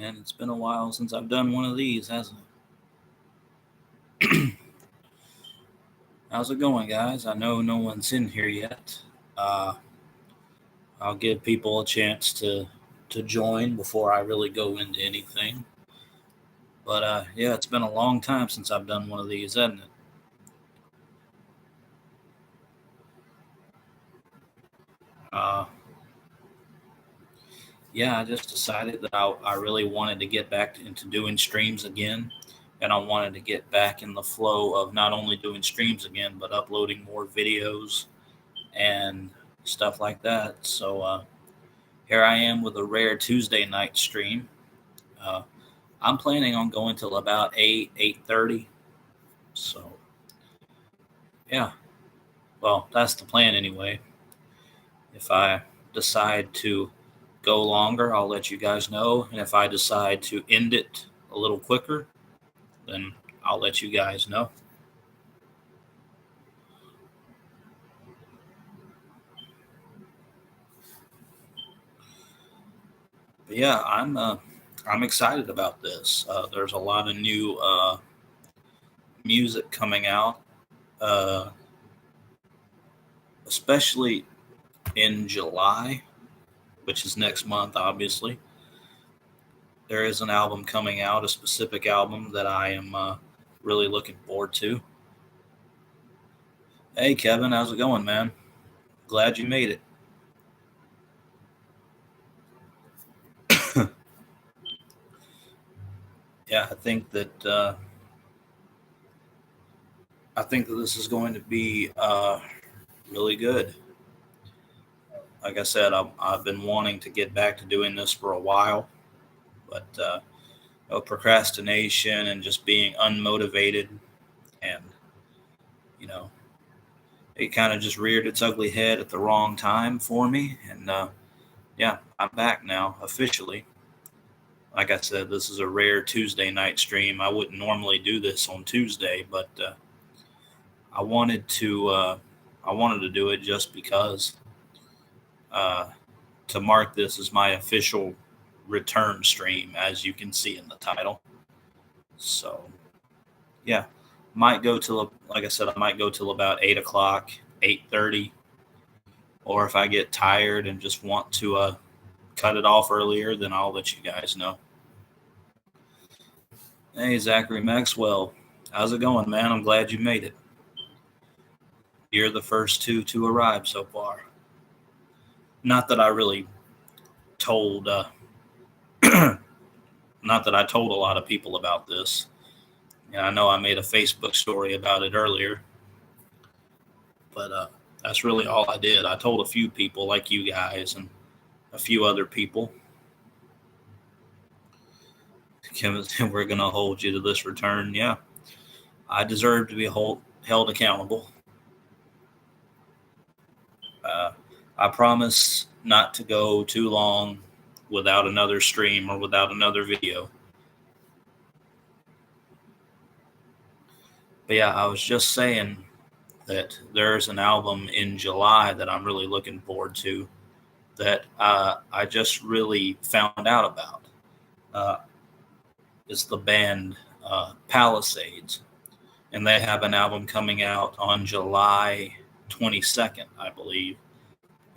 And it's been a while since I've done one of these, hasn't it? How's it going, guys? I know no one's in here yet. Uh, I'll give people a chance to join before I really go into anything. But yeah, it's been a long time since I've done one of these, hasn't it? Uh, yeah, I just decided that I really wanted to get back into doing streams again. And I wanted to get back in the flow of not only doing streams again, but uploading more videos and stuff like that. So here I am with a rare Tuesday night stream. Uh, I'm planning on going till about 8:30. So yeah, well, that's the plan anyway. If I decide to go longer, I'll let you guys know. And if I decide to end it a little quicker, then I'll let you guys know. But yeah, I'm excited about this. There's a lot of new music coming out, uh, especially in July, which is next month, obviously. There is an album coming out, a specific album that I am really looking forward to. Hey, Kevin, how's it going, man? Glad you made it. Yeah, I think that this is going to be really good. Like I said, I've been wanting to get back to doing this for a while, but procrastination and just being unmotivated, and you know, it kind of just reared its ugly head at the wrong time for me. And yeah, I'm back now officially. Like I said, this is a rare Tuesday night stream. I wouldn't normally do this on Tuesday, but I wanted to do it just because uh, to mark this as my official return stream, as you can see in the title. So yeah, might go till, like I said, I might go till about 8 o'clock, 8:30, or if I get tired and just want to cut it off earlier, then I'll let you guys know. Hey, Zachary Maxwell, how's it going, man? I'm glad you made it. You're the first two to arrive so far. Not that I really told, not that I told a lot of people about this. Yeah, I know I made a Facebook story about it earlier, but that's really all I did. I told a few people like you guys and a few other people. Kevin said, we're going to hold you to this return. Yeah, I deserve to be held accountable. I promise not to go too long without another stream or without another video. But yeah, I was just saying that there's an album in July that I'm really looking forward to that I just really found out about. It's the band Palisades, and they have an album coming out on July 22nd, I believe,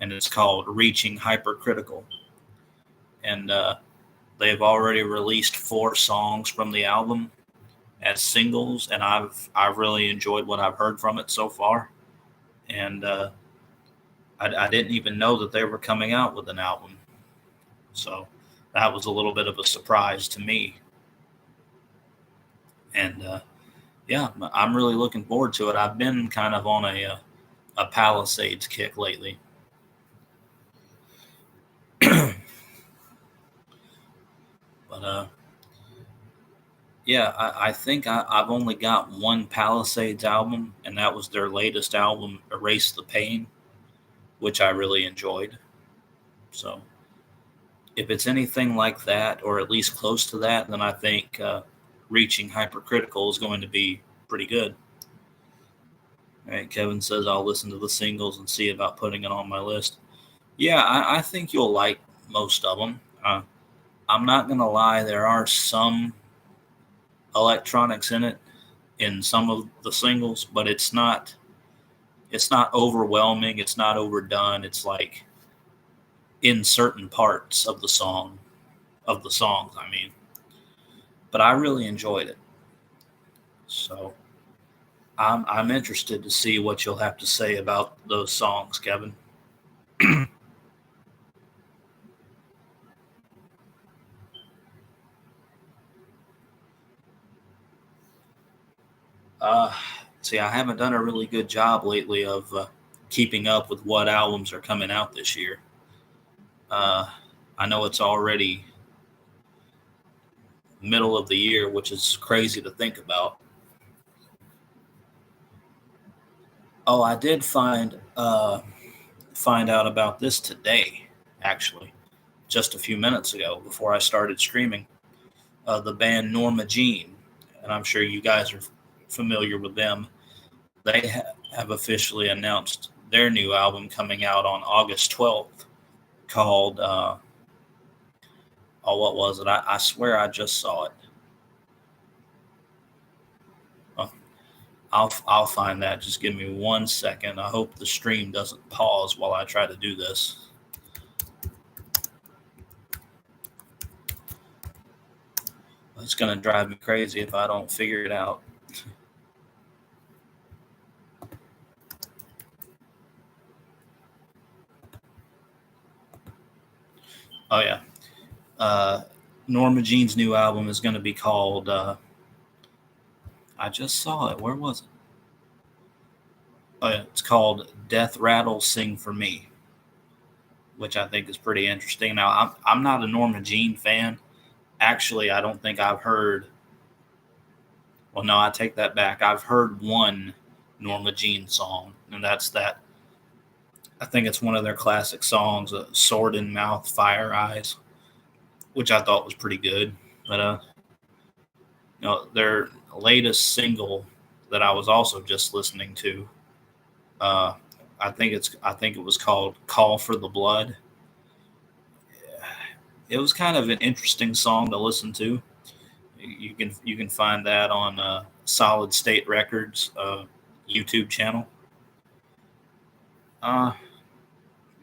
and it's called Reaching Hypercritical. And they've already released 4 songs from the album as singles, and I've really enjoyed what I've heard from it so far. And I didn't even know that they were coming out with an album, so that was a little bit of a surprise to me. And yeah, I'm really looking forward to it. I've been kind of on a Palisades kick lately. But yeah, I think I've only got one Palisades album, and that was their latest album, Erase the Pain, which I really enjoyed. So if it's anything like that, or at least close to that, then I think Reaching Hypercritical is going to be pretty good. All right, Kevin says I'll listen to the singles and see about putting it on my list. Yeah, I think you'll like most of them. I'm not gonna lie, there are some electronics in it in some of the singles, but it's not overwhelming, it's not overdone. It's like in certain parts of the songs, I mean. But I really enjoyed it. So I'm interested to see what you'll have to say about those songs, Kevin. Uh, See, I haven't done a really good job lately of keeping up with what albums are coming out this year. Uh, I know it's already middle of the year, which is crazy to think about. Oh, I did find out about this today, actually, just a few minutes ago before I started streaming. The band Norma Jean, and I'm sure you guys are familiar with them. They have officially announced their new album coming out on August 12th, called oh, what was it? I swear I just saw it. Oh, I'll find that. Just give me 1 second. I hope the stream doesn't pause while I try to do this. It's gonna drive me crazy if I don't figure it out. Oh yeah, uh, Norma Jean's new album is going to be called. I just saw it. Where was it? Oh yeah, it's called "Death Rattle Sing for Me," which I think is pretty interesting. Now I'm not a Norma Jean fan. Actually, I don't think I've heard. Well, no, I take that back. I've heard one Norma Jean song, and that's that. I think it's one of their classic songs, "Sword in Mouth, Fire Eyes," which I thought was pretty good. But their latest single that I was also just listening to, uh, I think it was called "Call for the Blood." It was kind of an interesting song to listen to. You can find that on Solid State Records YouTube channel. Uh,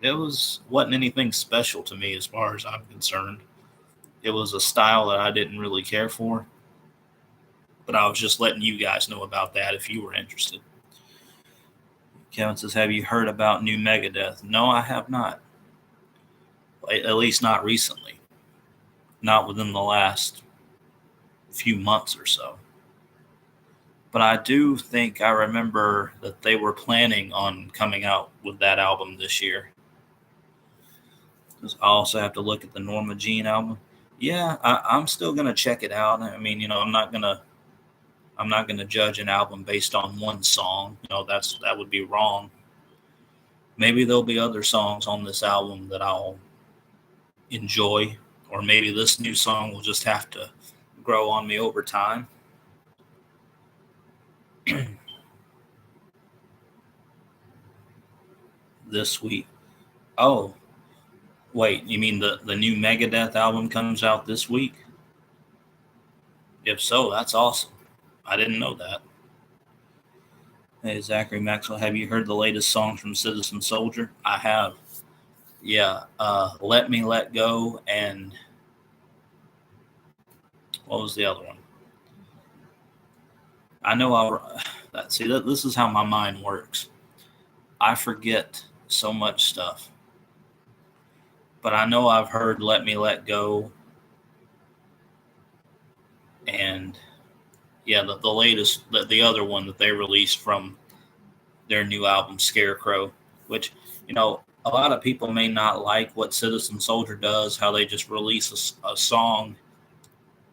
it wasn't anything special to me as far as I'm concerned. It was a style that I didn't really care for, but I was just letting you guys know about that if you were interested. Kevin says, "Have you heard about new Megadeth?" No, I have not. At least not recently. Not within the last few months or so. But I do think I remember that they were planning on coming out with that album this year. I also have to look at the Norma Jean album. Yeah, I'm still gonna check it out. I mean, I'm not gonna judge an album based on one song. That would be wrong. Maybe there'll be other songs on this album that I'll enjoy, or maybe this new song will just have to grow on me over time. This week. Oh, wait, you mean the new Megadeth album comes out this week? If so, that's awesome. I didn't know that. Hey, Zachary Maxwell, have you heard the latest song from Citizen Soldier? I have. Yeah, Let Me Let Go, and what was the other one? I know see, this is how my mind works. I forget so much stuff, but I know I've heard Let Me Let Go, and yeah, the latest, the other one that they released from their new album, Scarecrow, which, a lot of people may not like what Citizen Soldier does, how they just release a song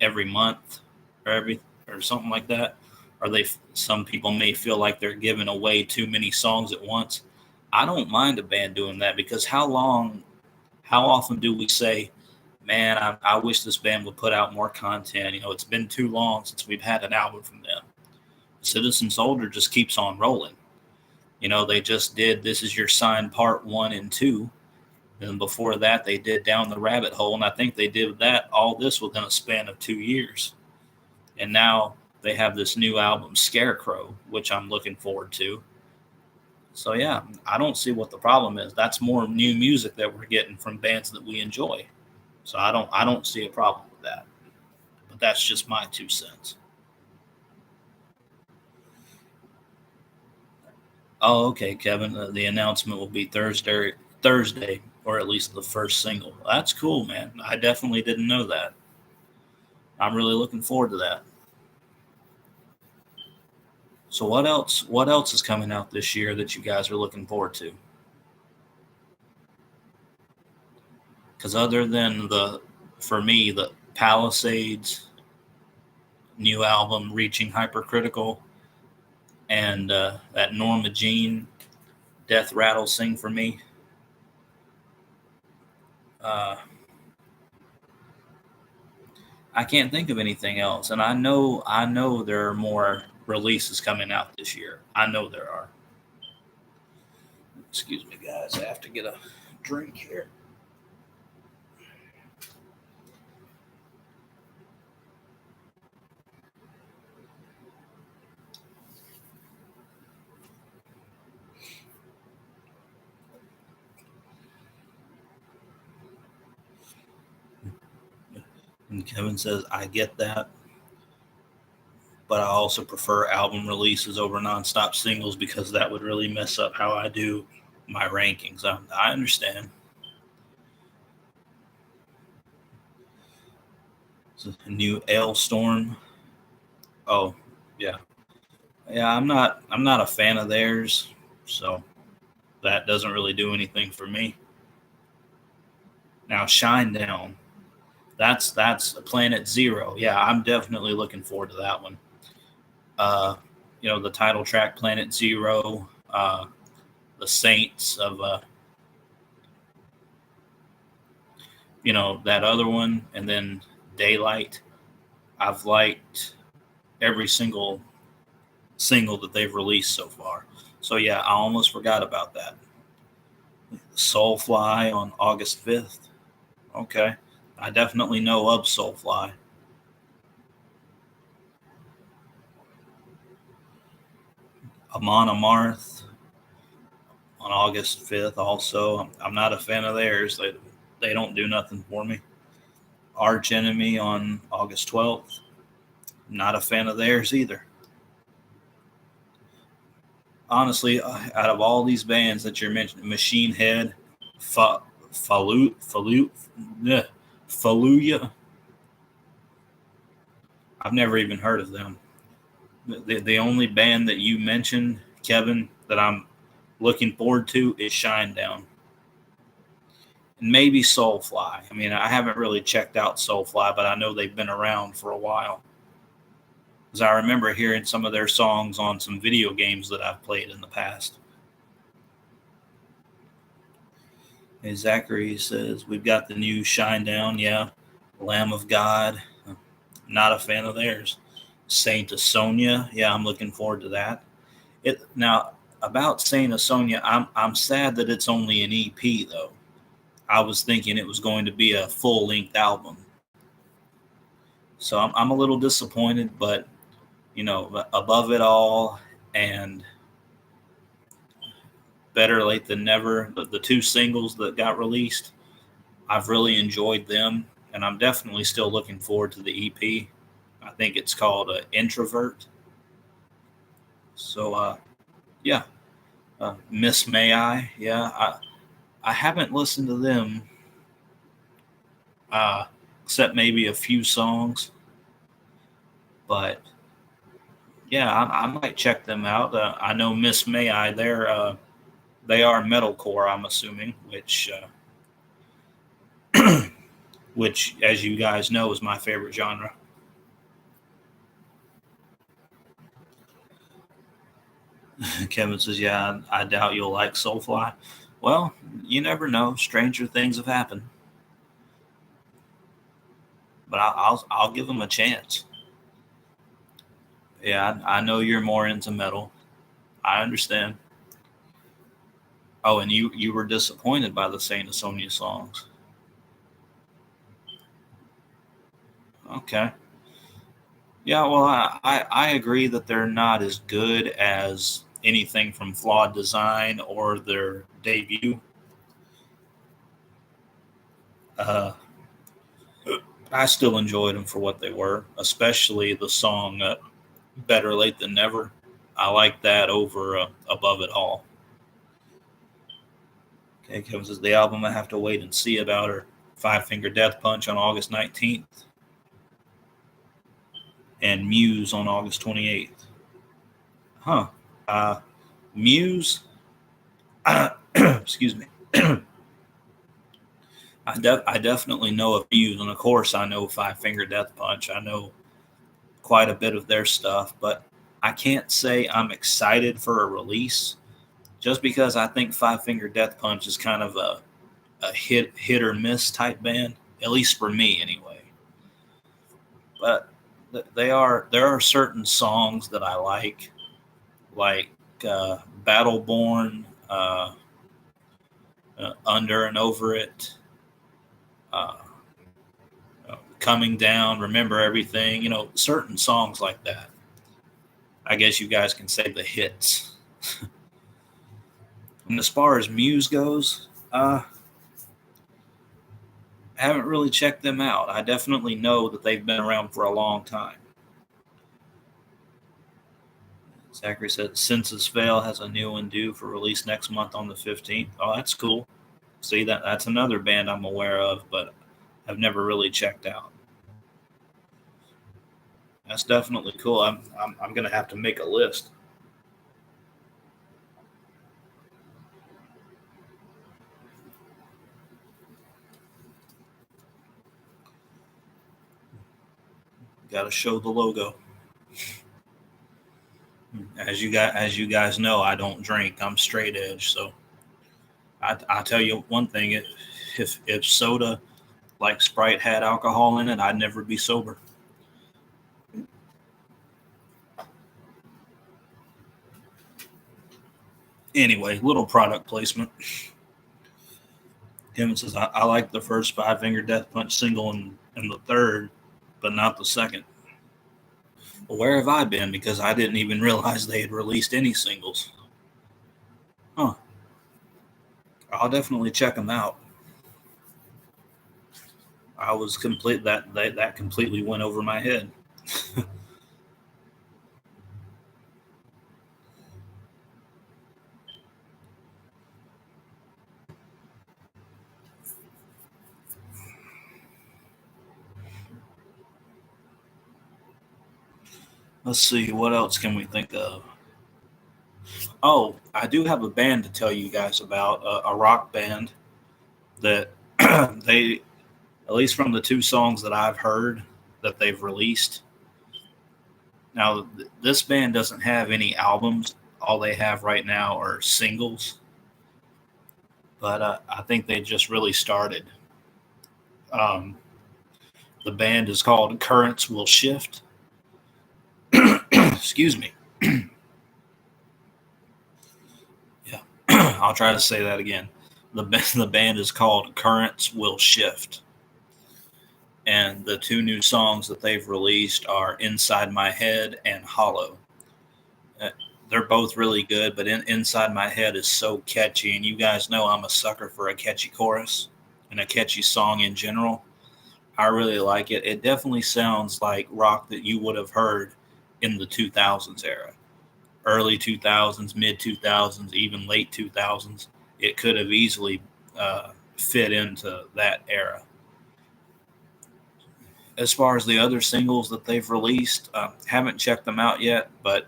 every month or something like that. Or some people may feel like they're giving away too many songs at once. I don't mind a band doing that because how often do we say, man, I wish this band would put out more content. It's been too long since we've had an album from them. Citizen Soldier just keeps on rolling. They just did This Is Your Sign Part 1 and 2, And before that, they did Down the Rabbit Hole, and I think they did that all this within a span of 2 years. And now they have this new album, Scarecrow, which I'm looking forward to. So yeah, I don't see what the problem is. That's more new music that we're getting from bands that we enjoy. So I don't see a problem with that. But that's just my 2 cents. Oh, okay, Kevin. The announcement will be Thursday, or at least the first single. That's cool, man. I definitely didn't know that. I'm really looking forward to that. So what else? What else is coming out this year that you guys are looking forward to? Because other than for me, the Palisades new album, Reaching Hypercritical, and that Norma Jean Death Rattle Sing for Me. Uh, I can't think of anything else, and I know there are more releases coming out this year. I know there are. Excuse me, guys. I have to get a drink here. And Kevin says, I get that, but I also prefer album releases over nonstop singles because that would really mess up how I do my rankings. I understand. It's a new Storm. Oh, yeah. Yeah, I'm not a fan of theirs, so that doesn't really do anything for me. Now Shinedown. That's Planet Zero. Yeah, I'm definitely looking forward to that one. Uh, the title track Planet Zero, the Saints of that other one, and then Daylight. I've liked every single that they've released so far. So yeah, I almost forgot about that. Soulfly on August 5th. Okay. I definitely know of Soulfly. Amon Amarth on August 5th also. I'm not a fan of theirs. They don't do nothing for me. Arch Enemy on August 12th. Not a fan of theirs either. Honestly, out of all these bands that you're mentioning, Machine Head, Faluya, I've never even heard of them. The only band that you mentioned, Kevin, that I'm looking forward to is Shinedown. And maybe Soulfly. I mean, I haven't really checked out Soulfly, but I know they've been around for a while. Because I remember hearing some of their songs on some video games that I've played in the past. Hey, Zachary says, we've got the new Shinedown, yeah. Lamb of God. Not a fan of theirs. Saint Asonia, yeah, I'm looking forward to that. Now, about Saint Asonia, I'm sad that it's only an EP, though. I was thinking it was going to be a full-length album. So I'm a little disappointed, but Above It All and Better Late Than Never, the two singles that got released, I've really enjoyed them, and I'm definitely still looking forward to the EP. I think it's called Introvert. So, yeah, Miss May I, yeah, I haven't listened to them except maybe a few songs, but yeah, I might check them out. I know Miss May I, they are metalcore, I'm assuming, which, as you guys know, is my favorite genre. Kevin says, "Yeah, I doubt you'll like Soulfly." Well, you never know. Stranger things have happened, but I'll give them a chance. Yeah, I know you're more into metal. I understand. Oh, and you were disappointed by the Saint Asonia songs. Okay. Yeah, well, I agree that they're not as good as anything from Flawed Design or their debut. Uh, I still enjoyed them for what they were, especially the song "Better Late Than Never." I like that over "Above It All." Okay, Kevin says the album I have to wait and see about her. Five Finger Death Punch on August 19th and Muse on August 28th. Huh. Uh, Muse, excuse me. I definitely know of Muse, and of course, I know Five Finger Death Punch. I know quite a bit of their stuff, but I can't say I'm excited for a release just because I think Five Finger Death Punch is kind of a hit or miss type band, at least for me anyway. But there are certain songs that I like Battleborn, Under and Over It, uh, Coming Down, Remember Everything. Certain songs like that. I guess you guys can say the hits. And as far as Muse goes, I haven't really checked them out. I definitely know that they've been around for a long time. Zachary said Census Veil has a new one due for release next month on the 15th. Oh, that's cool. See, that's another band I'm aware of, but I've never really checked out. That's definitely cool. I'm gonna have to make a list. Got to show the logo. As you guys know, I don't drink. I'm straight edge. So I tell you one thing: if soda like Sprite had alcohol in it, I'd never be sober. Anyway, little product placement. Kevin says I like the first Five Finger Death Punch single and the third, but not the second. Well, where have I been? Because I didn't even realize they had released any singles. Huh. I'll definitely check them out. I was complete that completely went over my head. Let's see, what else can we think of? Oh, I do have a band to tell you guys about, a rock band that they, at least from the two songs that I've heard that they've released. Now, this band doesn't have any albums. All they have right now are singles, but I think they just really started. Um, the band is called Currents Will Shift. Excuse me. Yeah, I'll try to say that again. The band is called Currents Will Shift, and the two new songs that they've released are Inside My Head and Hollow. Uh, They're both really good, but Inside My Head is so catchy, and you guys know I'm a sucker for a catchy chorus and a catchy song in general. I really like it. It definitely sounds like rock that you would have heard in the 2000s era, early 2000s, mid 2000s, even late 2000s. It could have easily fit into that era. As far as the other singles that they've released, haven't checked them out yet, but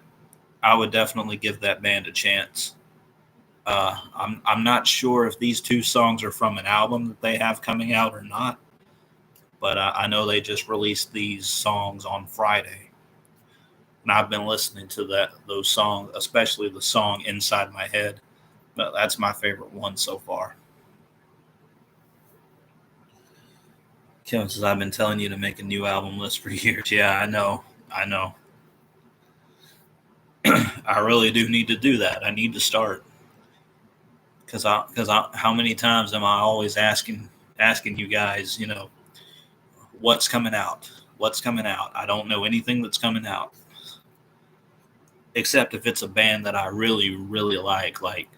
I would definitely give that band a chance. I'm not sure if these two songs are from an album that they have coming out or not, but I know they just released these songs on Friday, and I've been listening to those songs, especially the song "Inside My Head." But that's my favorite one so far. Kevin says I've been telling you to make a new album list for years. Yeah, I know. I really do need to do that. I need to start how many times am I always asking you guys, what's coming out? What's coming out? I don't know anything that's coming out, except if it's a band that I really, really like. Like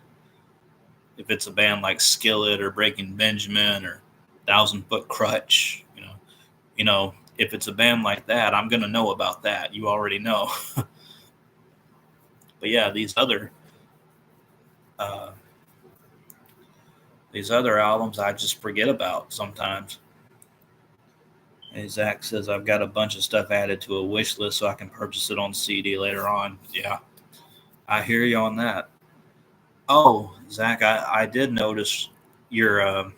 if it's a band like Skillet or Breaking Benjamin or Thousand Foot Crutch, if it's a band like that, I'm gonna know about that. You already know. But yeah, uh, these other albums I just forget about sometimes. And Zach says I've got a bunch of stuff added to a wish list so I can purchase it on CD later on. Yeah, I hear you on that. Oh, Zach, I did notice your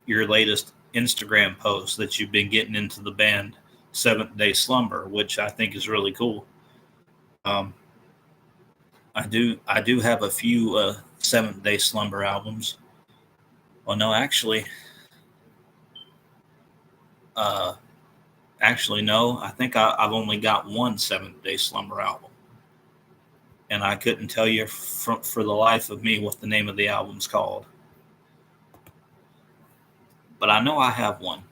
your latest Instagram post that you've been getting into the band Seventh Day Slumber, which I think is really cool. Um, I do have a few Seventh Day Slumber albums. Well, no, uh, actually no. I think I've only got one Seventh Day Slumber album, and I couldn't tell you for the life of me what the name of the album's called. But I know I have one.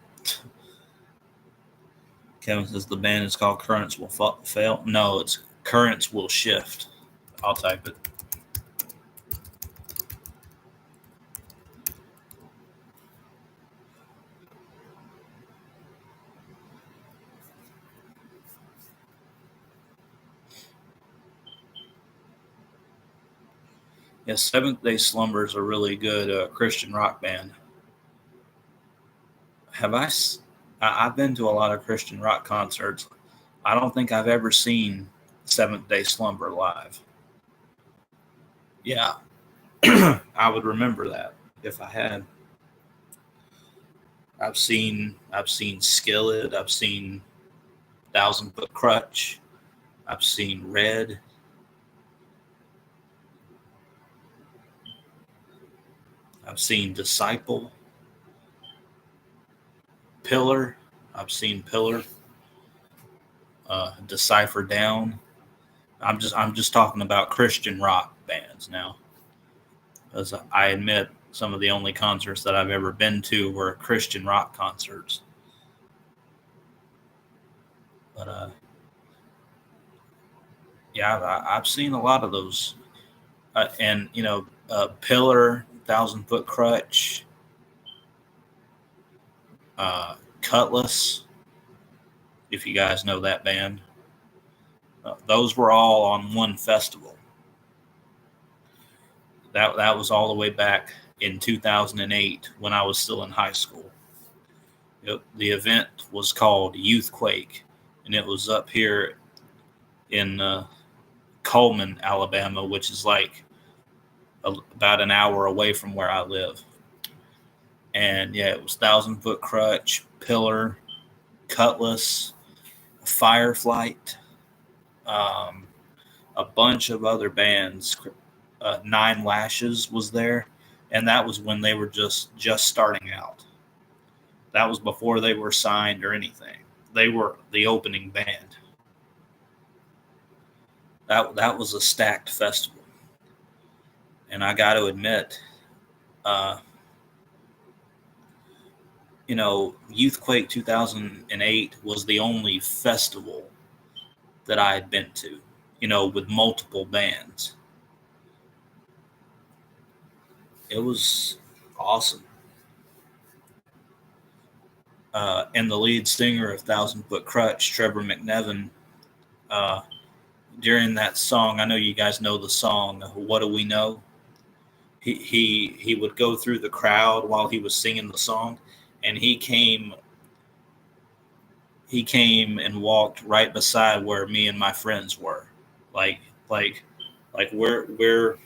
Kevin says the band is called Currents Will Fail. No, it's Currents Will Shift. I'll type it. Yes, Seventh Day Slumber is a really good Christian rock band. Have I? I've been to a lot of Christian rock concerts. I don't think I've ever seen Seventh Day Slumber live. Yeah, I would remember that if I had. I've seen Skillet. I've seen Thousand Foot Crutch. I've seen Red. I've seen Disciple. Pillar. I've seen Pillar. Decipher Down. I'm just talking about Christian rock bands now, as I admit some of the only concerts that I've ever been to were Christian rock concerts. But yeah, I've seen a lot of those, and Pillar, Thousand Foot Crutch, Cutlass. If you guys know that band, those were all on one festival. That was all the way back in 2008 when I was still in high school. The event was called Youthquake, and it was up here in Coleman, Alabama, which is like about an hour away from where I live. And yeah, it was Thousand Foot Crutch, Pillar, Cutlass, Fireflight, um, a bunch of other bands. Nine Lashes was there, and that was when they were just starting out. That was before they were signed or anything. They were the opening band. That was a stacked festival, and I got to admit, uh, Youthquake 2008 was the only festival that I had been to, with multiple bands. It was awesome. And the lead singer of Thousand Foot Crutch, Trevor McNevin, uh, during that song, I know you guys know the song, What Do We Know? He would go through the crowd while he was singing the song, and he came and walked right beside where me and my friends were, like like like we're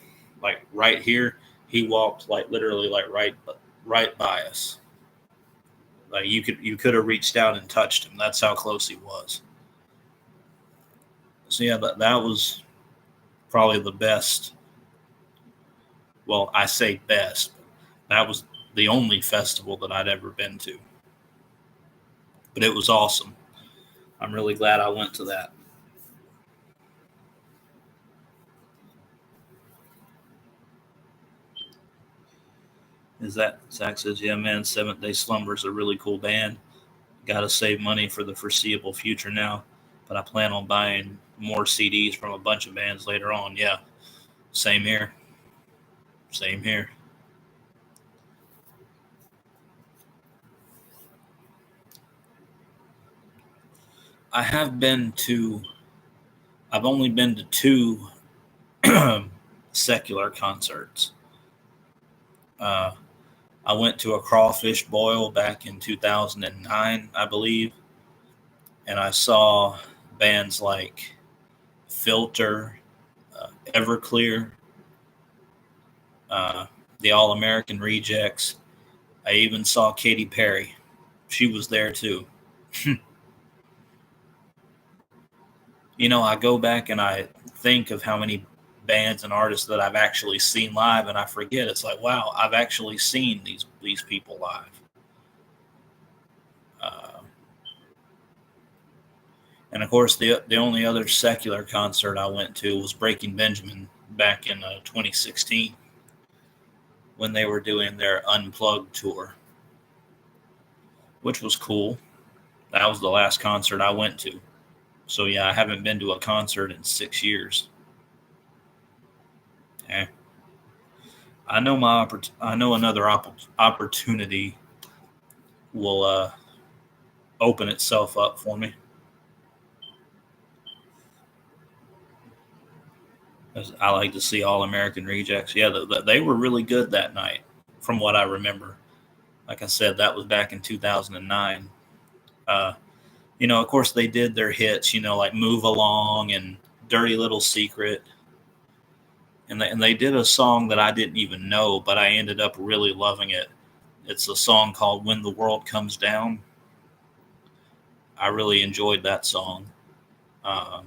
like right here. He walked like literally like right by us. Like you could have reached out and touched him. That's how close he was. So yeah, that was probably the best. Well, I say best. That was the only festival that I'd ever been to, but it was awesome. I'm really glad I went to that. Is that Zach says, yeah, man, Seventh Day Slumber is a really cool band. Got to save money for the foreseeable future now, but I plan on buying more CDs from a bunch of bands later on. Yeah, same here. Same here. I have been to, I've only been to two secular concerts. Uh, I went to a Crawfish Boil back in 2009, I believe, and I saw bands like Filter, Everclear, uh, the All American Rejects. I even saw Katy Perry. She was there too. I go back and I think of how many bands and artists that I've actually seen live, and I forget. It's like, wow, I've actually seen these people live. Uh, and of course, the only other secular concert I went to was Breaking Benjamin back in 2016 when they were doing their Unplugged tour, which was cool. That was the last concert I went to. So yeah, I haven't been to a concert in 6 years. Yeah. I know another opportunity will open itself up for me. I like to see All American Rejects. Yeah, they were really good that night, from what I remember. Like I said, that was back in 2009. Uh, of course, they did their hits, like Move Along and Dirty Little Secret. And they did a song that I didn't even know, but I ended up really loving it. It's a song called When the World Comes Down. I really enjoyed that song. Uh,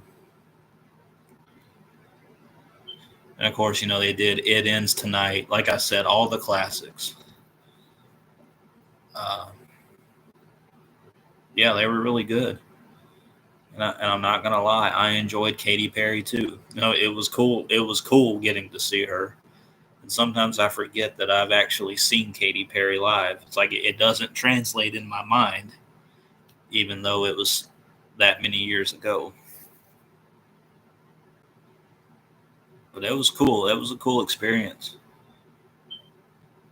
and of course, they did It Ends Tonight. Like I said, all the classics. Uh, yeah, they were really good. And I'm not gonna lie, I enjoyed Katy Perry too. It was cool. It was cool getting to see her. And sometimes I forget that I've actually seen Katy Perry live. It's like it doesn't translate in my mind, even though it was that many years ago. But it was cool. It was a cool experience.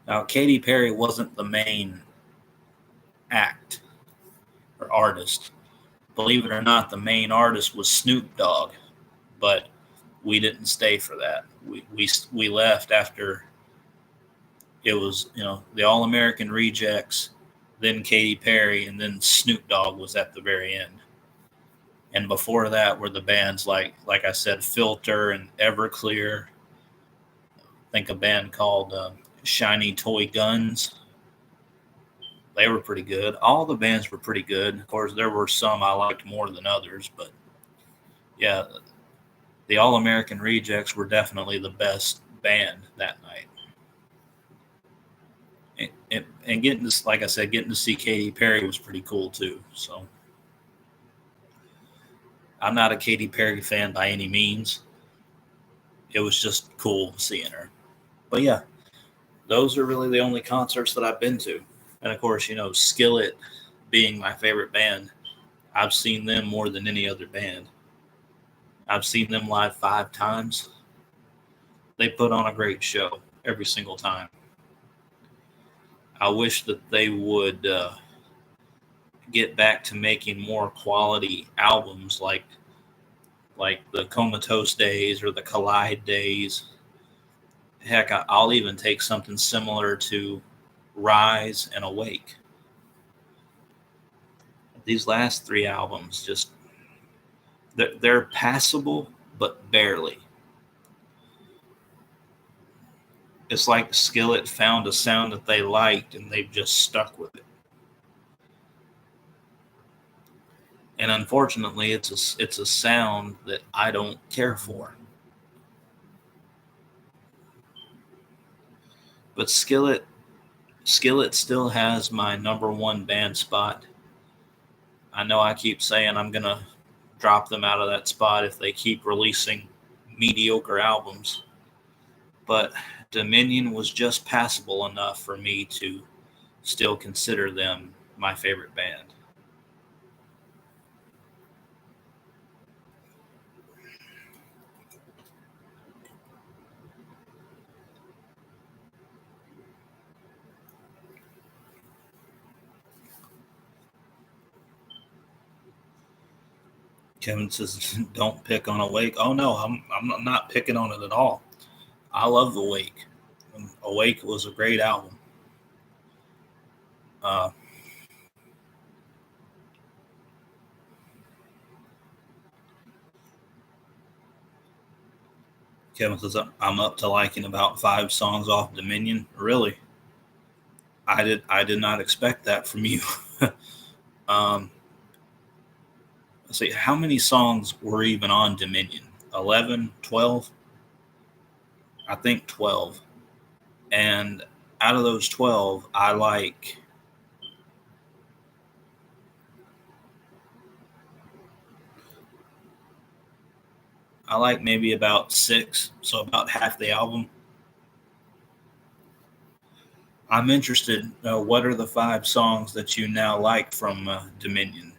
Now, Katy Perry wasn't the main act or artist. Believe it or not, the main artist was Snoop Dogg, but we didn't stay for that. We left after it was the All American Rejects, then Katy Perry, and then Snoop Dogg was at the very end. And before that were the bands like I said, Filter and Everclear. I think a band called Shiny Toy Guns. They were pretty good. All the bands were pretty good. Of course, there were some I liked more than others, but yeah, the All American Rejects were definitely the best band that night. And getting to, like I said, getting to see Katy Perry was pretty cool too. So I'm not a Katy Perry fan by any means. It was just cool seeing her. But yeah, those are really the only concerts that I've been to. And of course, Skillet being my favorite band, I've seen them more than any other band. I've seen them live 5 times. They put on a great show every single time. I wish that they would get back to making more quality albums like the Comatose Days or the Collide Days. Heck, I'll even take something similar to Rise and Awake. These last 3 albums just they're passable, but barely. It's like Skillet found a sound that they liked and they've just stuck with it. And unfortunately, it's a sound that I don't care for. But Skillet still has my number one band spot. I know I keep saying I'm gonna drop them out of that spot if they keep releasing mediocre albums. But Dominion was just passable enough for me to still consider them my favorite band. Kevin says, "Don't pick on Awake." Oh no, I'm not picking on it at all. I love Awake. Awake was a great album. Uh, Kevin says, "I'm up to liking about 5 songs off Dominion." Really, I did not expect that from you. um, let's see, how many songs were even on Dominion? 11, 12? I think 12. And out of those 12, I like maybe about 6, so about half the album. I'm interested. What are the 5 songs that you now like from Dominion?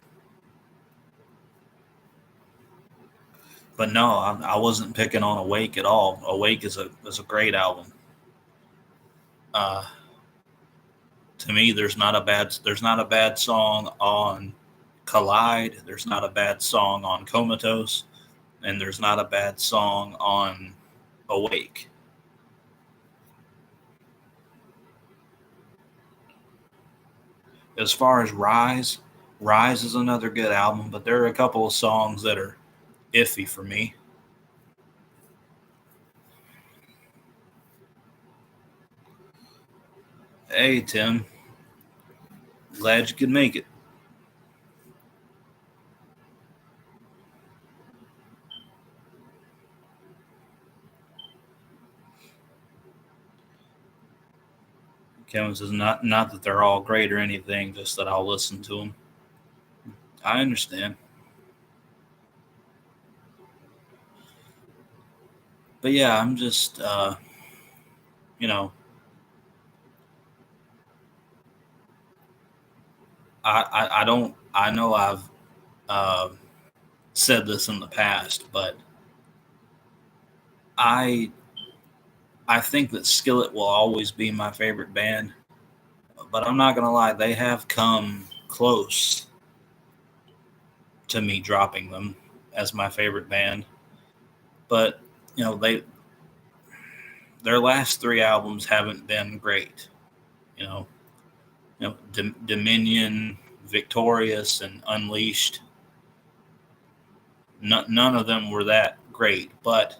But no, I wasn't picking on Awake at all. Awake is a great album. Uh, to me, there's not a bad song on Collide. There's not a bad song on Comatose, and there's not a bad song on Awake. As far as Rise is another good album, but there are a couple of songs that are iffy for me. Hey Tim, glad you could make it. Kevin says, not that they're all great or anything, just that I'll listen to them. I understand. But yeah, I'm just, you know, I don't, I know I've uh, said this in the past, but I, I think that Skillet will always be my favorite band. But I'm not going to lie, they have come close to me dropping them as my favorite band. But, you know, their last 3 albums haven't been great. You know, Dominion, Victorious, and Unleashed. None of them were that great, but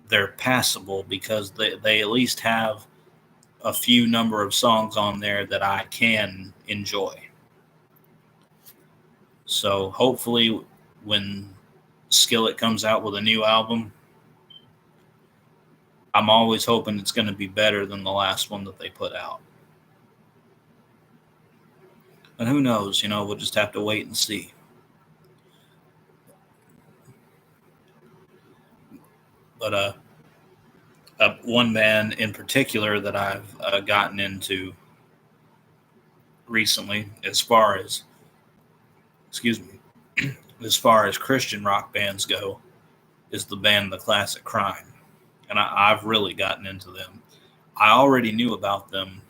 they're passable because they at least have a few number of songs on there that I can enjoy. So hopefully, when Skillet comes out with a new album, I'm always hoping it's going to be better than the last one that they put out. And who knows? We'll just have to wait and see. But one band in particular that I've gotten into recently, excuse me, as far as Christian rock bands go, is the band The Classic Crime, and I've really gotten into them. I already knew about them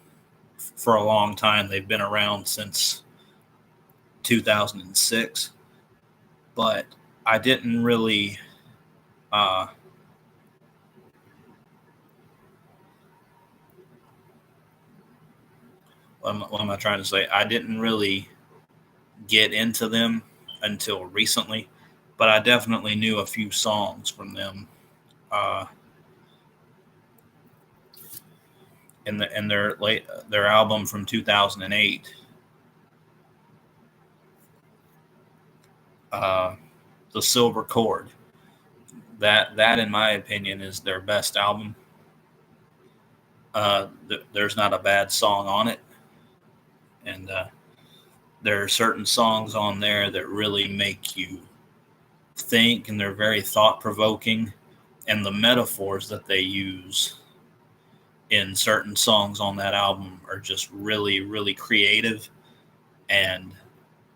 for a long time. They've been around since 2006, but I didn't really. What am I trying to say? I didn't really get into them until recently, but I definitely knew a few songs from them. Uh, in their album from 2008, The Silver Cord. That in my opinion is their best album. There's not a bad song on it, and there are certain songs on there that really make you think, and they're very thought provoking, and the metaphors that they use in certain songs on that album are just really, really creative, and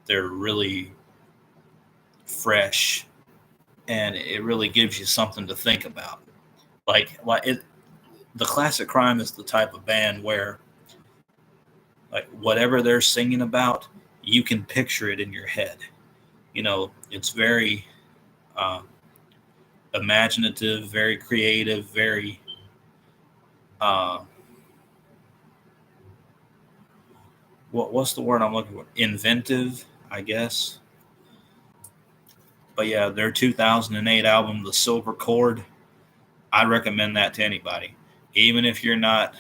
they're really fresh, and it really gives you something to think about. The Classic Crime is the type of band where, like, whatever they're singing about, you can picture it in your head. It's very uh, imaginative, very creative, very uh, what's the word I'm looking for? Inventive, I guess. But yeah, their 2008 album, The Silver Cord, I recommend that to anybody, even if you're not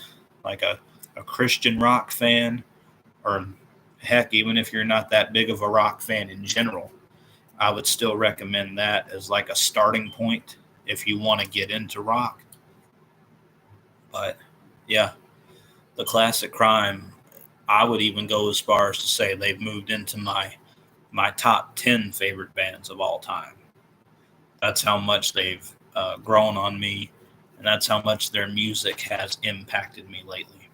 like a Christian rock fan, or heck, even if you're not that big of a rock fan in general. I would still recommend that as like a starting point if you want to get into rock. But yeah, the Classic Crime, I would even go as far as to say they've moved into my top 10 favorite bands of all time. That's how much they've grown on me, and that's how much their music has impacted me lately.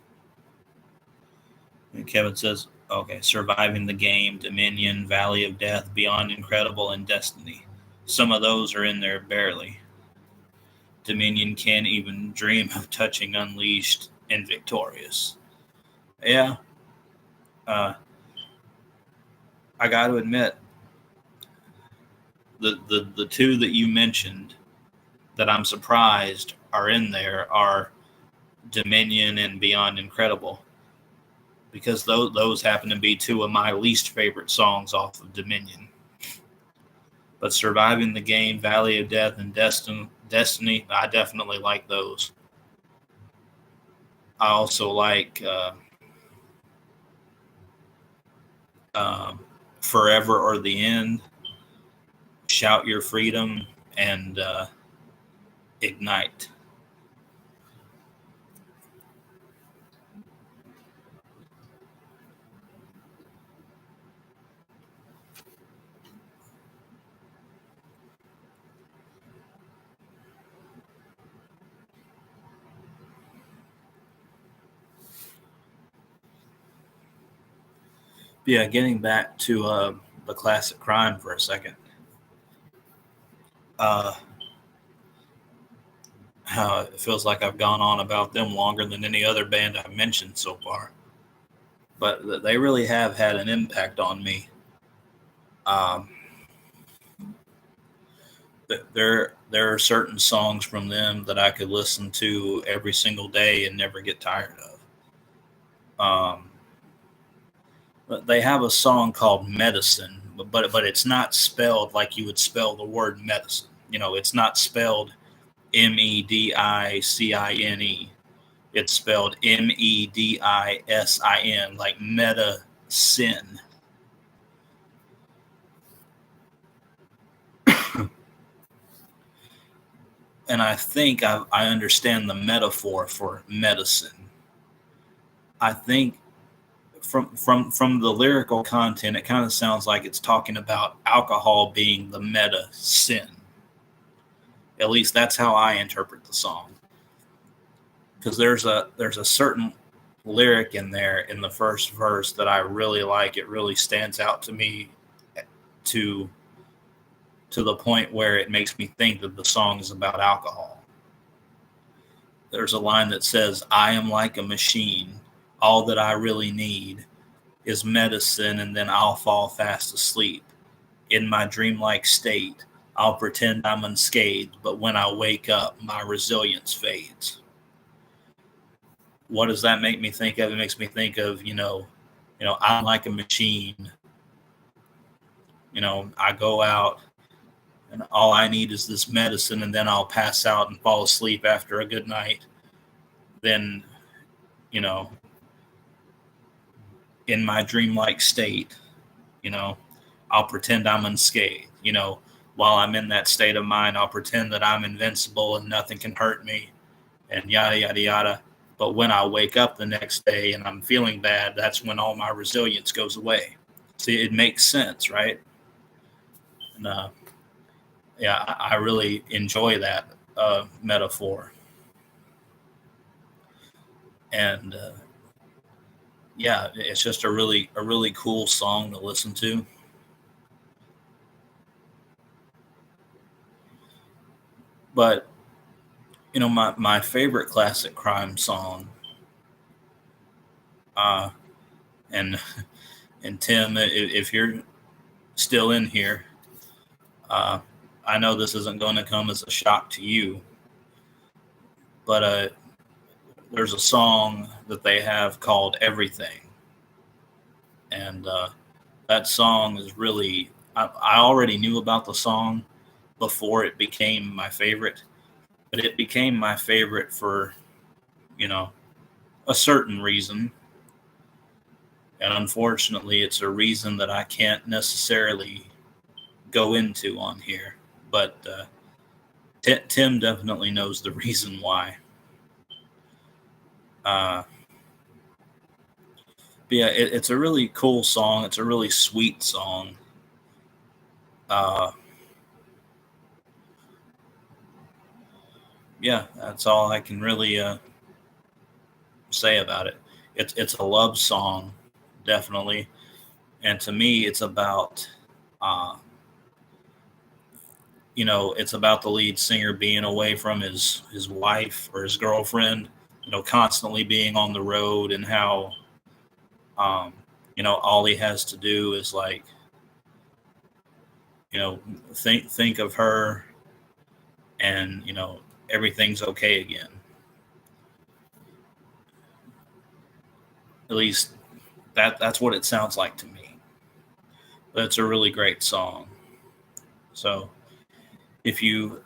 And Kevin says, okay, Surviving the Game, Dominion, Valley of Death, Beyond Incredible, and Destiny. Some of those are in there barely. Dominion can't even dream of touching Unleashed and Victorious. Yeah, uh, I got to admit, the two that you mentioned that I'm surprised are in there are Dominion and Beyond Incredible, because those happen to be two of my least favorite songs off of Dominion. But Surviving the Game, Valley of Death, and Destiny, I definitely like those. I also like um, Forever or the End, Shout Your Freedom, and Ignite. Yeah, getting back to the Classic Crime for a second. Uh, it feels like I've gone on about them longer than any other band I've mentioned so far. But they really have had an impact on me. Um, there are certain songs from them that I could listen to every single day and never get tired of. But they have a song called Medicine, but it's not spelled like you would spell the word medicine. It's not spelled Medicine. It's spelled Medicin, like meta sin. And I think I understand the metaphor for medicine. I think from the lyrical content, it kind of sounds like it's talking about alcohol being the meta sin. At least that's how I interpret the song. Because there's a certain lyric in there in the first verse that I really like. It really stands out to me to the point where it makes me think that the song is about alcohol. There's a line that says, "I am like a machine. All that I really need is medicine, and then I'll fall fast asleep. In my dreamlike state, I'll pretend I'm unscathed, but when I wake up, my resilience fades." What does that make me think of? It makes me think of, I'm like a machine. I go out and all I need is this medicine, and then I'll pass out and fall asleep after a good night. Then, you know, in my dreamlike state, you know, I'll pretend I'm unscathed. While I'm in that state of mind, I'll pretend that I'm invincible and nothing can hurt me, and yada, yada, yada. But when I wake up the next day and I'm feeling bad, that's when all my resilience goes away. See, it makes sense, right? And yeah, I really enjoy that metaphor. And yeah, it's just a really cool song to listen to. But my favorite classic crime song, uh, and and Tim, if you're still in here, uh, I know this isn't going to come as a shock to you, but there's a song that they have called "Everything," and that song is really. I already knew about the song before it became my favorite, but it became my favorite for you know a certain reason, and unfortunately, it's a reason that I can't necessarily go into on here. But Tim definitely knows the reason why. Uh, but yeah, it's a really cool song. It's a really sweet song. Uh, yeah, that's all I can really say about it. It's a love song, definitely, and to me, it's about uh, it's about the lead singer being away from his wife or his girlfriend, constantly being on the road, and how um, all he has to do is like you know think of her, and everything's okay again. At least that's what it sounds like to me. But it's a really great song. So if you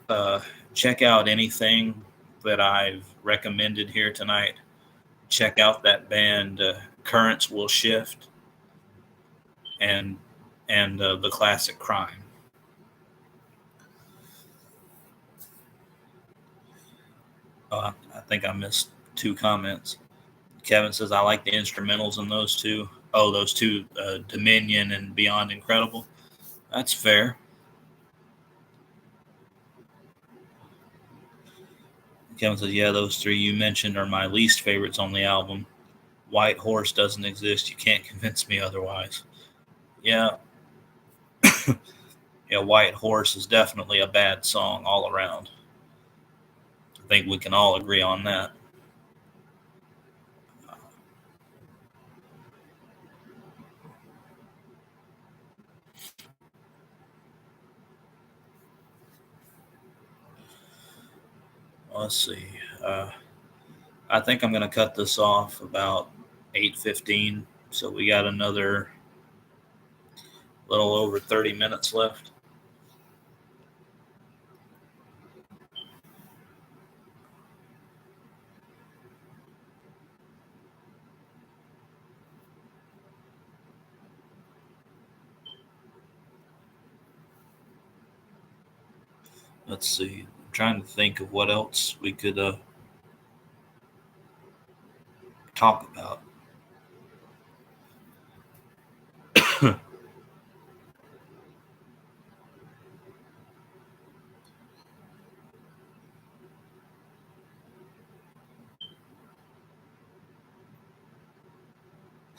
check out anything that I've recommended here tonight, check out that band Currents Will Shift, and the classic Crime. I think I missed two comments. Kevin says I like the instrumentals in those two. Oh, those two, Dominion and Beyond Incredible. That's fair. Kevin says, yeah, those three you mentioned are my least favorites on the album. White Horse doesn't exist. You can't convince me otherwise. Yeah, yeah, White Horse is definitely a bad song all around. I think we can all agree on that. Let's see. Uh, I think I'm going to cut this off about 8:15. So we got another little over 30 minutes left. Let's see. I'm trying to think of what else we could talk about.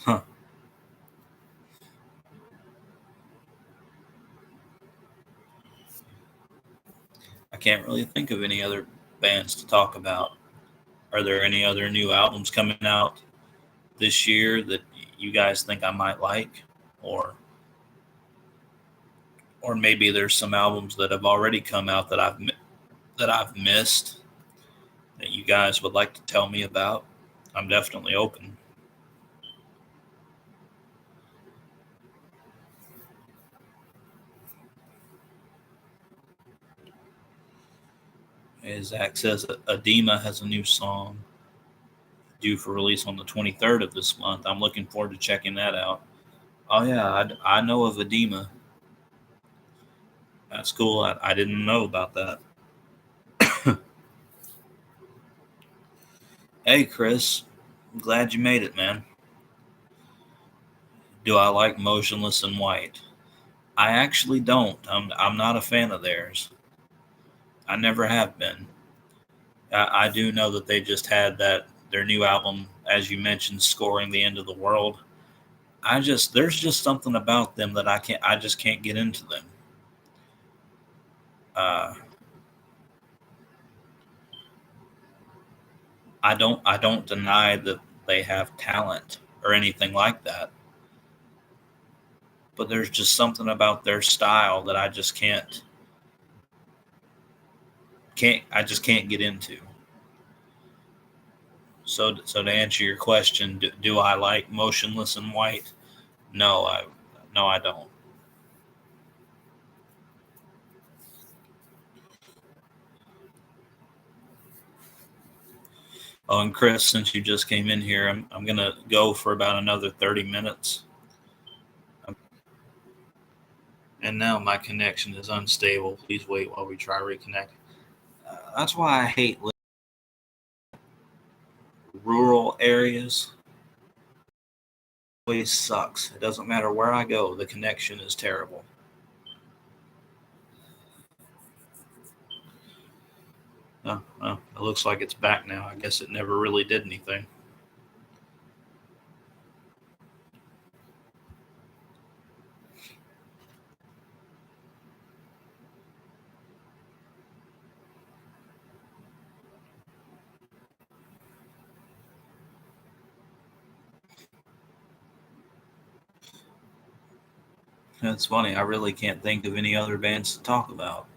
Huh. I can't really think of any other bands to talk about. Are there any other new albums coming out this year that you guys think I might like, or maybe there's some albums that have already come out that I've missed that you guys would like to tell me about? I'm definitely open. As Zach says, Edema has a new song due for release on the 23rd of this month. I'm looking forward to checking that out. Oh yeah, I know of Edema. That's cool. I didn't know about that. Hey Chris, I'm glad you made it, man. Do I like Motionless in White? I actually don't. I'm not a fan of theirs. I never have been. I do know that they just had their new album as you mentioned, scoring the end of the world. There's just something about them that I just can't get into them. Uh, I don't deny that they have talent or anything like that, but there's just something about their style that I just can't get into. So to answer your question, do I like Motionless in White? No, I don't. Oh, and Chris, since you just came in here, I'm gonna go for about another 30 minutes. And now my connection is unstable. Please wait while we try reconnect. That's why I hate rural areas. It always sucks. It doesn't matter where I go, the connection is terrible. Oh, well, it looks like it's back now. I guess it never really did anything. It's funny. I really can't think of any other bands to talk about.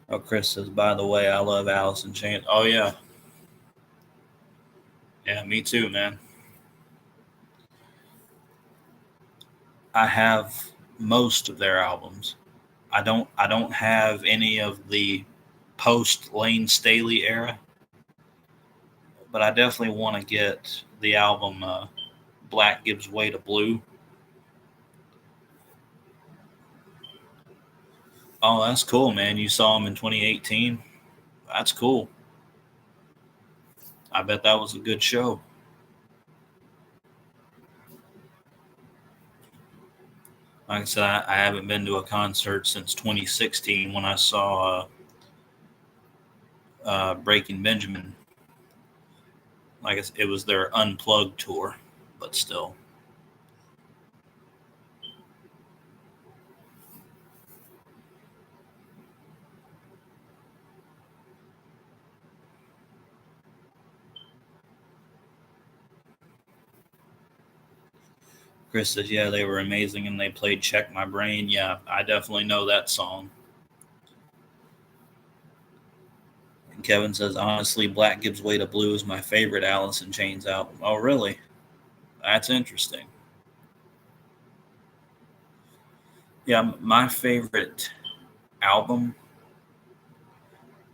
Oh, Chris says, by the way, I love Alice in Chains. Oh, yeah. Yeah, me too, man. I have most of their albums. I don't have any of the post Lane Staley era, but I definitely want to get the album Black Gives Way to Blue. Oh, that's cool, man. You saw him in 2018. That's cool. I bet that was a good show. Like I said, I haven't been to a concert since 2016 when I saw Breaking Benjamin. Like it was their unplugged tour, but still. Chris says, yeah, they were amazing and they played Check My Brain. Yeah, I definitely know that song. And Kevin says, honestly, Black Gives Way to Blue is my favorite Alice in Chains album. Oh, really? That's interesting. Yeah, my favorite album,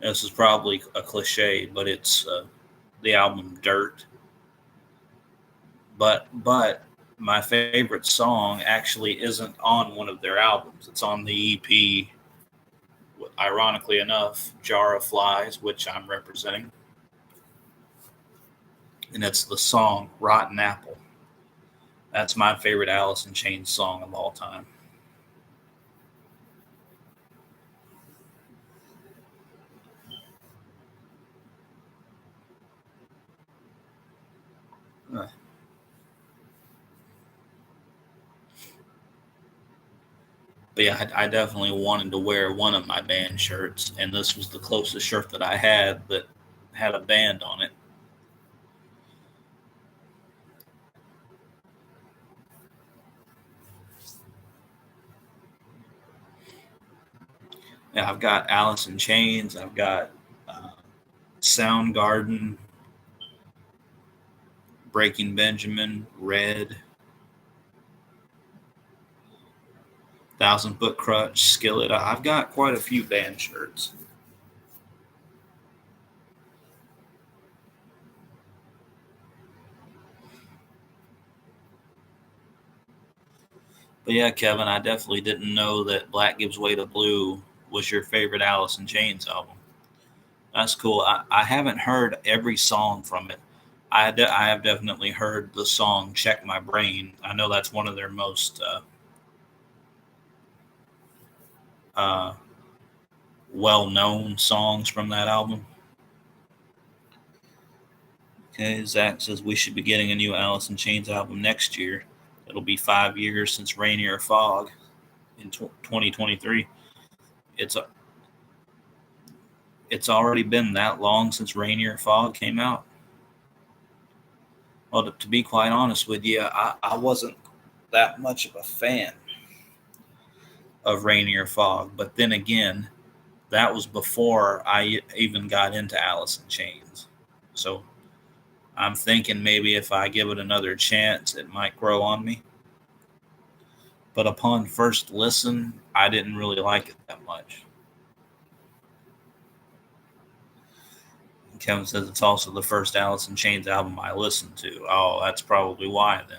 this is probably a cliche, but it's the album Dirt. But my favorite song actually isn't on one of their albums. It's on the EP, ironically enough, Jar of Flies, which I'm representing. And it's the song Rotten Apple. That's my favorite Alice in Chains song of all time. Uh, But yeah, I definitely wanted to wear one of my band shirts, and this was the closest shirt that I had that had a band on it. Yeah, I've got Alice in Chains, I've got uh, Soundgarden, Breaking Benjamin, Red, Thousand Foot Crutch, Skillet. I've got quite a few band shirts. But yeah, Kevin, I definitely didn't know that Black Gives Way to Blue was your favorite Alice in Chains album. That's cool. I haven't heard every song from it, I have definitely heard the song "Check My Brain." I know that's one of their most uh, well-known songs from that album. Okay, Zach says we should be getting a new Alice in Chains album next year. It'll be 5 years since Rainier Fog in 2023. It's a, it's already been that long since Rainier Fog came out. Well, to be quite honest with you, I wasn't that much of a fan of Rainier Fog, but then again, that was before I even got into Alice in Chains. So I'm thinking maybe if I give it another chance, it might grow on me. But upon first listen, I didn't really like it that much. Kevin says it's also the first Alice in Chains album I listened to. Oh, that's probably why then.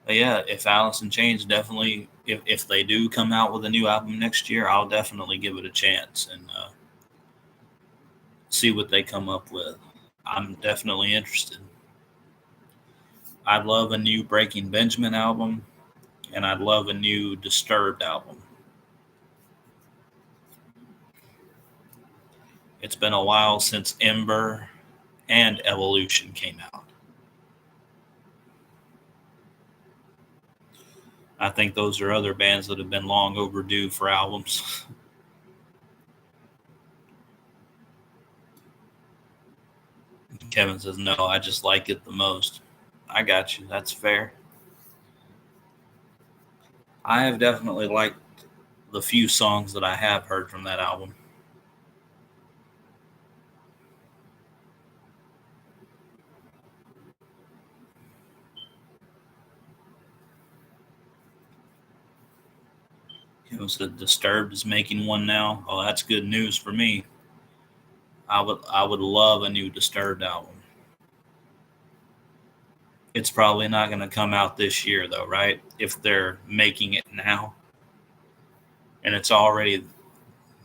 But yeah, if Alice in Chains definitely, if they do come out with a new album next year, I'll definitely give it a chance and see what they come up with. I'm definitely interested. I'd love a new Breaking Benjamin album, and I'd love a new Disturbed album. It's been a while since Ember and Evolution came out. I think those are other bands that have been long overdue for albums. Kevin says, no, I just like it the most. I got you. That's fair. I have definitely liked the few songs that I have heard from that album. Kevin said, Disturbed is making one now. Oh, that's good news for me. I would love a new Disturbed album. It's probably not going to come out this year, though, right? If they're making it now, and it's already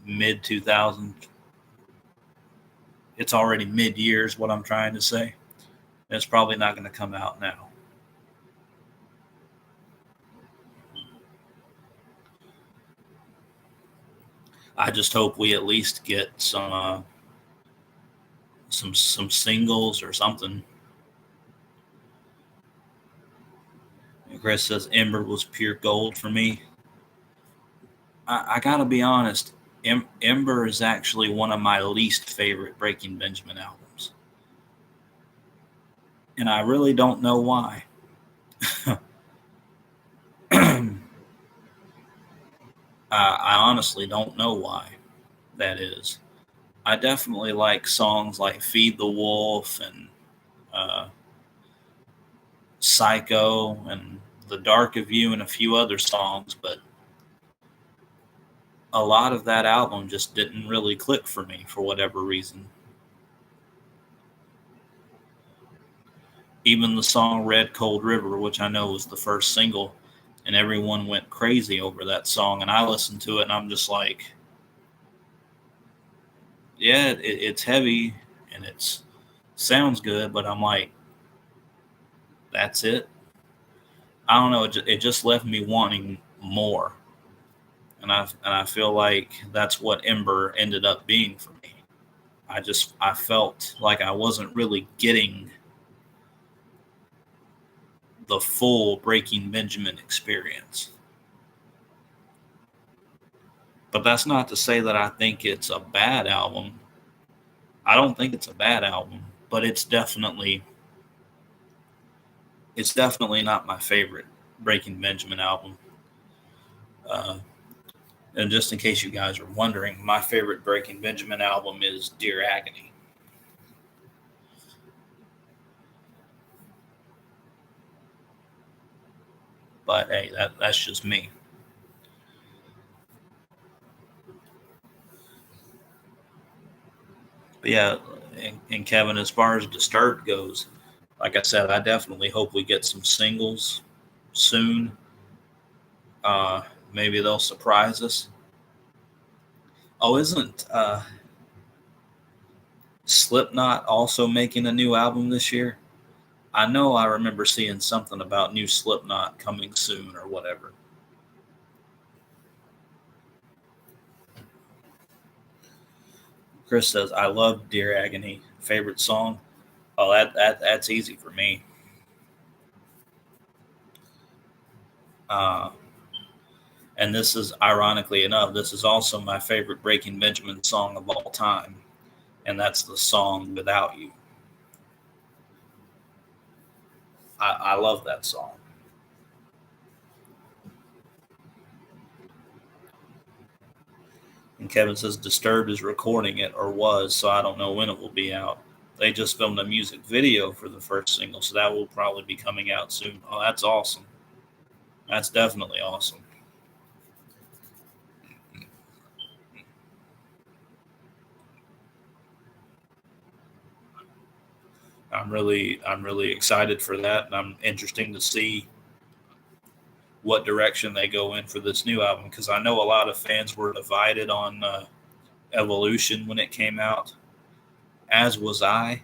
mid 2000. It's already mid years. What I'm trying to say. It's probably not going to come out now. I just hope we at least get some singles or something. Chris says Ember was pure gold for me. I gotta be honest. Ember is actually one of my least favorite Breaking Benjamin albums, and I really don't know why. I honestly don't know why that is. I definitely like songs like "Feed the Wolf" and uh, "Psycho" and "The Dark of You" and a few other songs, but a lot of that album just didn't really click for me for whatever reason. Even the song Red Cold River, which I know was the first single, and everyone went crazy over that song. And I listened to it and I'm just like, yeah, it's heavy and it sounds good, but I'm like, that's it. I don't know. It just left me wanting more. And I feel like that's what Ember ended up being for me. I felt like I wasn't really getting the full Breaking Benjamin experience. But that's not to say that I think it's a bad album. I don't think it's a bad album, but it's definitely not my favorite Breaking Benjamin album. Uh, and just in case you guys are wondering, my favorite Breaking Benjamin album is Dear Agony. But hey, that's just me. But yeah, and Kevin, as far as Disturbed goes, Like I said, I definitely hope we get some singles soon. Uh, Maybe they'll surprise us. Oh, isn't Slipknot also making a new album this year? I know I remember seeing something about new Slipknot coming soon or whatever. Chris says, I love Dear Agony. Favorite song? Oh, that's easy for me. Uh, and this is, ironically enough, this is also my favorite Breaking Benjamin song of all time. And that's the song Without You. I love that song. And Kevin says Disturbed is recording it or was, so I don't know when it will be out. They just filmed a music video for the first single, so that will probably be coming out soon. Oh, that's awesome. That's definitely awesome. I'm really excited for that, and I'm interesting to see what direction they go in for this new album because I know a lot of fans were divided on Evolution when it came out, as was I,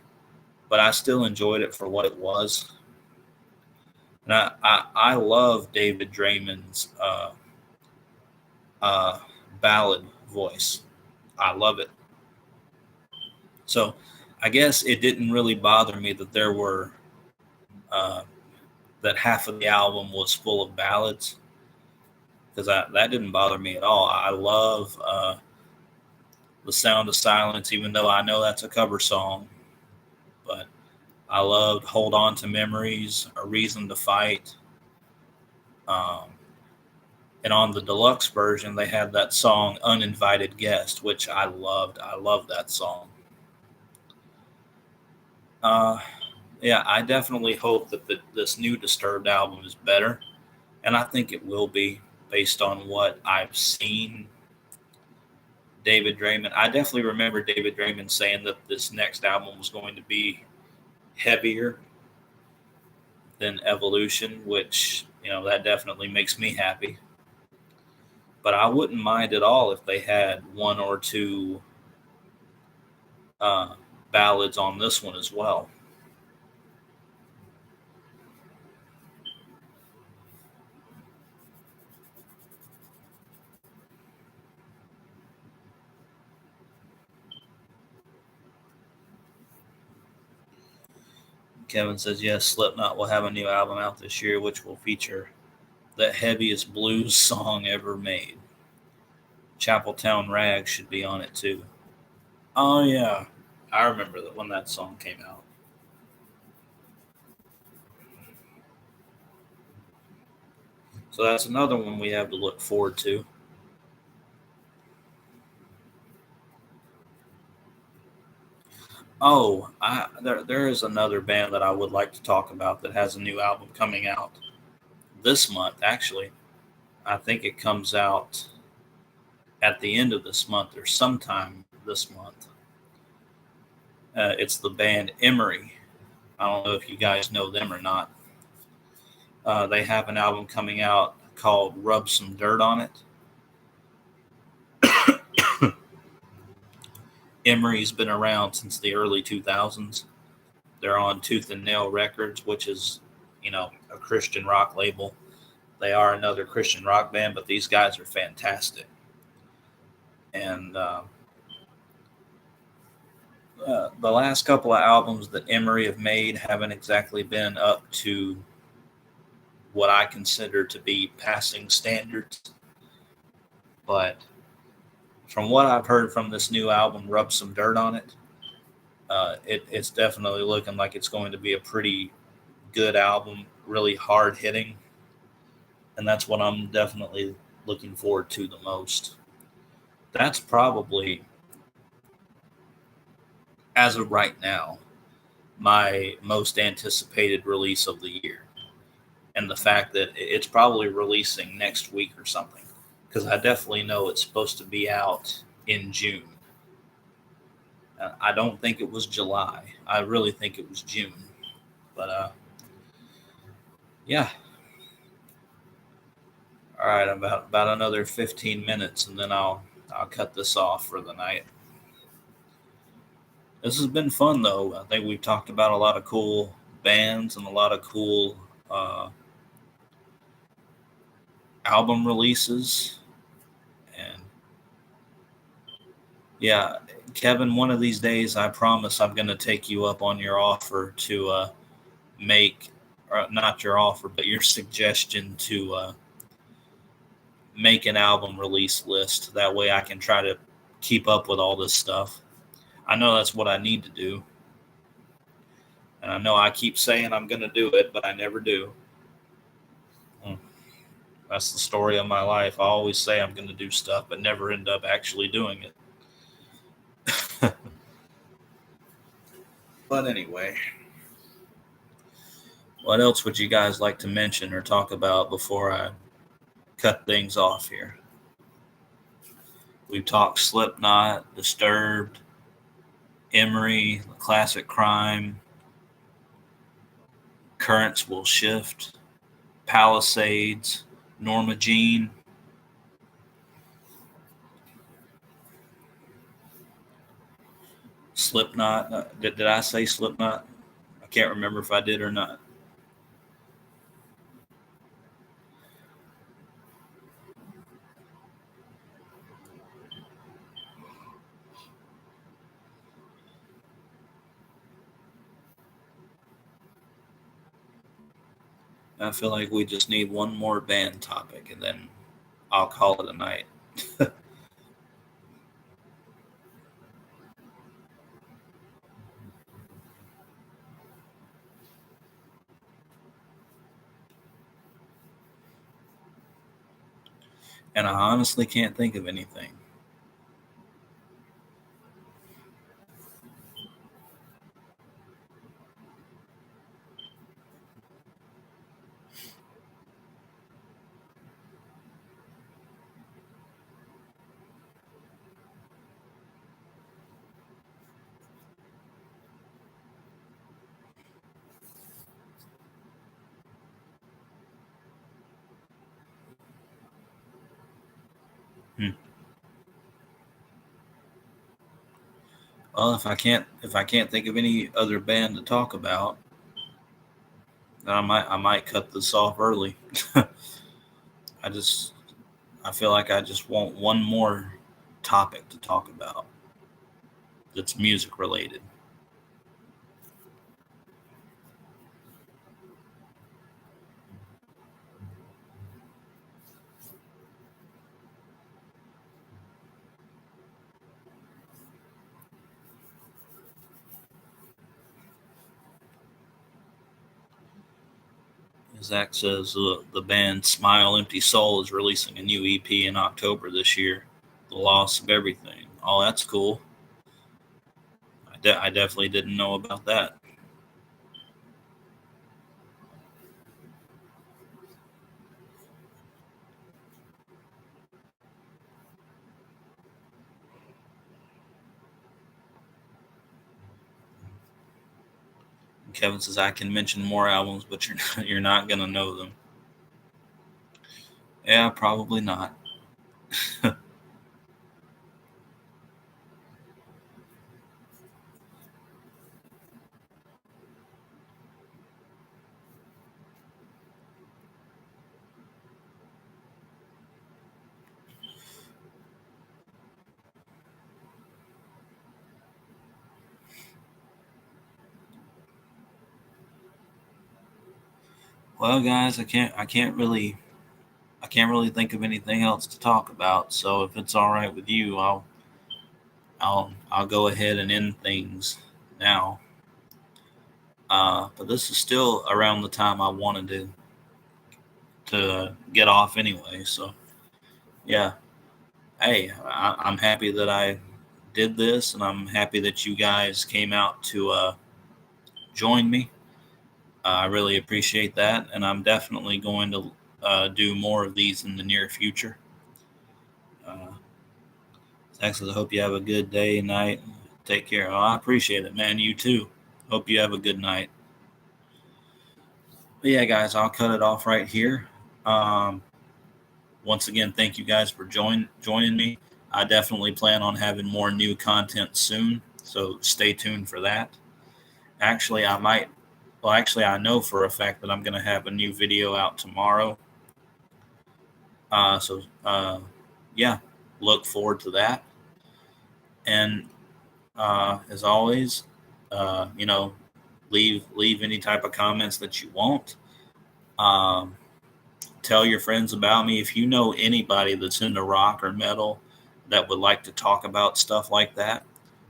but I still enjoyed it for what it was. And I love David Draymond's uh, ballad voice. I love it. So I guess it didn't really bother me that there were uh, that half of the album was full of ballads because that didn't bother me at all. I love The Sound of Silence, even though I know that's a cover song. But I loved Hold On to Memories, A Reason to Fight. Um, and on the deluxe version, they had that song Uninvited Guest, which I loved. I love that song. Uh, yeah, I definitely hope that this new Disturbed album is better. And I think it will be based on what I've seen David Draymond. I definitely remember David Draymond saying that this next album was going to be heavier than Evolution, which, that definitely makes me happy. But I wouldn't mind at all if they had one or two uh, ballads on this one as well. Kevin says, yes, Slipknot will have a new album out this year, which will feature the heaviest blues song ever made. Chapeltown Rag should be on it too. Oh, yeah. I remember that when that song came out. So that's another one we have to look forward to. Oh, there is another band that I would like to talk about that has a new album coming out this month, actually. I think it comes out at the end of this month or sometime this month. It's the band Emery. I don't know if you guys know them or not. They have an album coming out called Rub Some Dirt on It. Emery's been around since the early 2000s. They're on Tooth and Nail Records, which is, a Christian rock label. They are another Christian rock band, but these guys are fantastic. And the last couple of albums that Emery have made haven't exactly been up to what I consider to be passing standards. But from what I've heard from this new album, Rub Some Dirt on It, it's definitely looking like it's going to be a pretty good album, really hard hitting. And that's what I'm definitely looking forward to the most. That's probably, as of right now, my most anticipated release of the year. And the fact that it's probably releasing next week or something. Because I definitely know it's supposed to be out in June. I don't think it was July. I really think it was June. But yeah. All right, about another 15 minutes, and then I'll cut this off for the night. This has been fun, though. I think we've talked about a lot of cool bands and a lot of cool album releases. And yeah, Kevin, one of these days, I promise I'm going to take you up on your offer to make, or not your offer, but your suggestion to make an album release list. That way I can try to keep up with all this stuff. I know that's what I need to do. And I know I keep saying I'm going to do it, but I never do. That's the story of my life. I always say I'm going to do stuff, but never end up actually doing it. But anyway, what else would you guys like to mention or talk about before I cut things off here? We've talked Slipknot, Disturbed, Emery, Classic Crime, Currents Will Shift, Palisades, Norma Jean. Slipknot. Did I say Slipknot? I can't remember if I did or not. I feel like we just need one more band topic, and then I'll call it a night. And I honestly can't think of anything. Well, if I can't think of any other band to talk about, then I might cut this off early. I just I feel like I just want one more topic to talk about that's music related. Zach says the band Smile Empty Soul is releasing a new EP in October this year. The Loss of Everything. Oh, that's cool. I definitely didn't know about that. Kevin says I can mention more albums, but you're not gonna know them. Yeah, probably not. Well, guys, I can't really think of anything else to talk about. So if it's all right with you, I'll go ahead and end things now. But this is still around the time I wanted to get off anyway. So yeah, hey, I'm happy that I did this, and I'm happy that you guys came out to join me. I really appreciate that, and I'm definitely going to do more of these in the near future. Uh, Texas, I hope you have a good day, night. Take care. Oh, I appreciate it, man. You too. Hope you have a good night. But yeah, guys, I'll cut it off right here. Um, Once again, thank you guys for joining me. I definitely plan on having more new content soon, so stay tuned for that. Actually, I might. Well, actually, I know for a fact that I'm going to have a new video out tomorrow. Yeah, look forward to that. And as always, you know, leave any type of comments that you want. Um, Tell your friends about me. If you know anybody that's into rock or metal that would like to talk about stuff like that,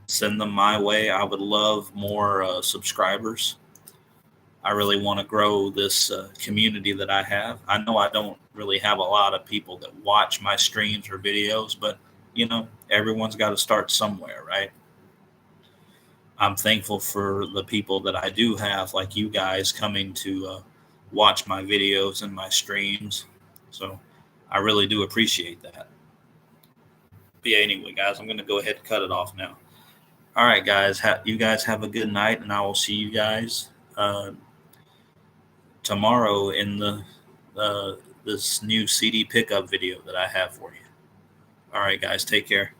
send them my way. I would love more subscribers. I really want to grow this community that I have. I know I don't really have a lot of people that watch my streams or videos, but everyone's got to start somewhere, right? I'm thankful for the people that I do have, like you guys, coming to watch my videos and my streams. So I really do appreciate that. But yeah, anyway, guys, I'm going to go ahead and cut it off now. All right, guys, you guys have a good night, and I will see you guys tomorrow in the this new CD pickup video that I have for you. All right, guys, take care.